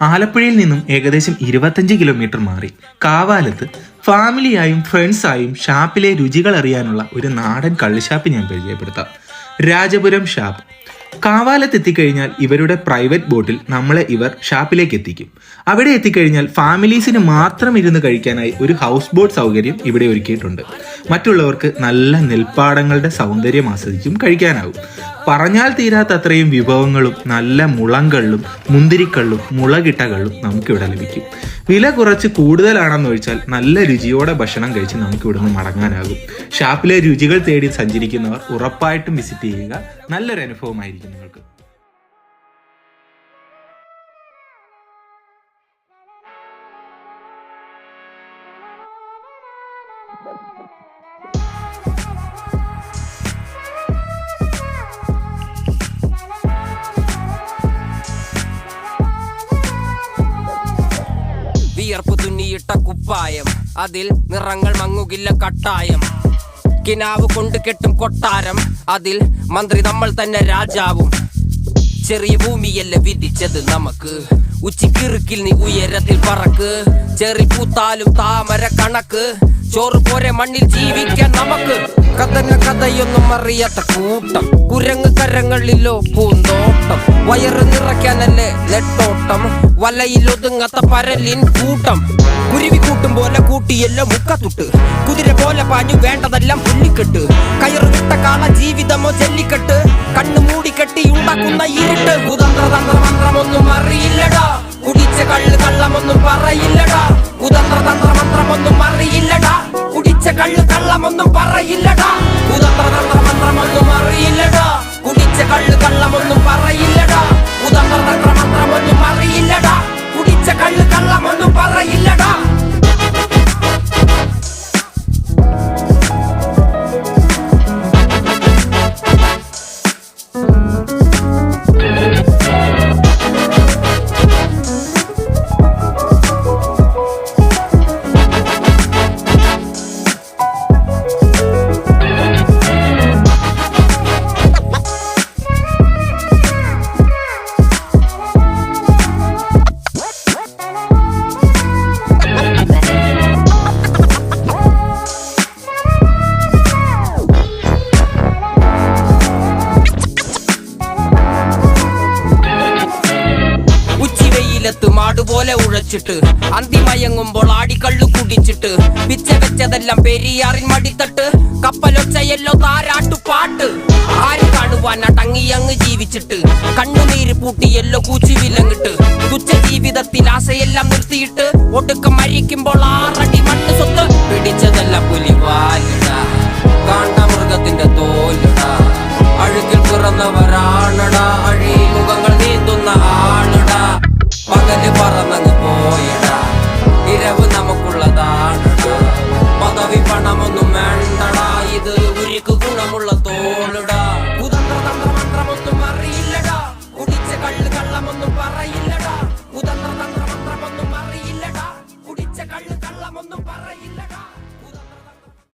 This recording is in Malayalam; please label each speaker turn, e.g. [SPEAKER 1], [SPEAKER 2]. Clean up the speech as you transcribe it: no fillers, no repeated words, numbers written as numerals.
[SPEAKER 1] ആലപ്പുഴയിൽ നിന്നും ഏകദേശം 25 കിലോമീറ്റർ മാറി കാവാലത്ത് ഫാമിലിയായും ഫ്രണ്ട്സായും ഷാപ്പിലെ രുചികൾ അറിയാനുള്ള ഒരു നാടൻ കള്ളുഷാപ്പ് ഞാൻ പരിചയപ്പെടുത്താം. രാജപുരം ഷാപ്പ്. കാവാലത്ത് എത്തിക്കഴിഞ്ഞാൽ ഇവരുടെ പ്രൈവറ്റ് ബോട്ടിൽ നമ്മളെ ഇവർ ഷാപ്പിലേക്ക് എത്തിക്കും. അവിടെ എത്തിക്കഴിഞ്ഞാൽ ഫാമിലീസിന് മാത്രം ഇരുന്ന് കഴിക്കാനായി ഒരു ഹൗസ് ബോട്ട് സൗകര്യം ഇവിടെ ഒരുക്കിയിട്ടുണ്ട്. മറ്റുള്ളവർക്ക് നല്ല നെൽപ്പാടങ്ങളുടെ സൗന്ദര്യം ആസ്വദിച്ചും കഴിക്കാനാവും. പറഞ്ഞാൽ തീരാത്ത അത്രയും വിഭവങ്ങളും നല്ല മുളങ്കള്ളും മുന്തിരിക്കള്ളും മുളകിട്ടകള്ളും നമുക്കിവിടെ ലഭിക്കും. വില കുറച്ച് കൂടുതലാണെന്ന് ഒഴിച്ചാൽ നല്ല രുചിയോടെ ഭക്ഷണം കഴിച്ച് നമുക്കിവിടുന്ന് മടങ്ങാനാകും. ഷാപ്പിലെ രുചികൾ തേടി സഞ്ചരിക്കുന്നവർ ഉറപ്പായിട്ടും വിസിറ്റ് ചെയ്യുക. നല്ലൊരു അനുഭവമായിരിക്കും നിങ്ങൾക്ക്.
[SPEAKER 2] വിയർപ്പ് തുന്നിയിട്ട കുപ്പായം, അതിൽ നിറങ്ങൾ മങ്ങുകില്ല കട്ടായം. കിനാവ് കൊണ്ട് കെട്ടും കൊട്ടാരം, അതിൽ മന്ത്രി നമ്മൾ തന്നെ രാജാവും. ചെറിയ ഭൂമിയല്ല വിധിച്ചത് നമുക്ക്, ഉച്ചിക്കിറുക്കിൽ നീ ഉയരത്തിൽ പറക്ക്. ചെറി പൂത്താലും താമര കണക്ക്, ചോറ് പോരെ മണ്ണിൽ ജീവിക്കാൻ നമുക്ക്. കഥയൊന്നും അറിയാത്ത കൂട്ടം, കുരങ്ങ് കരങ്ങളിലോ പൂന്തോട്ടം. വയറ് നിറയ്ക്കാനല്ലേ നെട്ടോട്ടം, വലയിൽ ഒതുങ്ങാത്ത പരലിൻ കൂട്ടം. കുരുവി കൂട്ടും പോലെ കൂട്ടിയെല്ലാം മുക്കത്തുട്ട്, കുതിര പോലെ പാഞ്ഞു വേണ്ടതെല്ലാം പുല്ലിക്കെട്ട്. കയറ് വിട്ട കാള ജീവിതമോ ജല്ലിക്കെട്ട്, കണ്ണു മൂടിക്കെട്ടി ഉണ്ടാക്കുന്ന ഇരുട്ട്. കുതന്ത്രതന്ത്രമന്ത്രമൊന്നും അറിയില്ലടാ, കുടിച്ച കള്ള് കള്ളമൊന്നും പറയില്ലടാ. കുതന്ത്രതന്ത്രമന്ത്രമൊന്നും അറിയില്ലടാ, കുടിച്ച കള്ള് കള്ളമൊന്നും പറയില്ലടാ. കുതന്ത്രതന്ത്രമന്ത്രമൊന്നും അറിയില്ലടാ, കുടിച്ച കള്ള് കള്ളമൊന്നും പറയില്ലടാ. കുതന്ത്രതന്ത്രമന്ത്രമൊന്നും അറിയില്ലടാ, കുടിച്ച കള്ള് കള്ളമൊന്നും പറയില്ലടാ. മാടുപോലെ ഉഴച്ചിട്ട് അന്തിമയങ്ങുമ്പോൾ ആടിക്കള്ളു കുടിച്ചിട്ട് പിച്ച വെച്ചതെല്ലാം പെരിയാറിൻ മടിത്തട്ട്. കപ്പലൊച്ചയല്ലോ താരാട്ടുപാട്ട്, ആര് കാണുവാനാ ടങ്ങിയങ്ങ് ജീവിച്ചിട്ട്. കണ്ണുനീര് പൂട്ടിയല്ലോ കൂച്ചി വിലങ്ങിട്ട്, തുച്ഛ ജീവിതത്തിൽ ആശയെല്ലാം നിർത്തിയിട്ട് ഒടുക്കം മരിക്കുമ്പോൾ 6 അടി മണ്ണ് സ്വത്ത്. പിടിച്ചതെല്ലാം പുലിവാൽ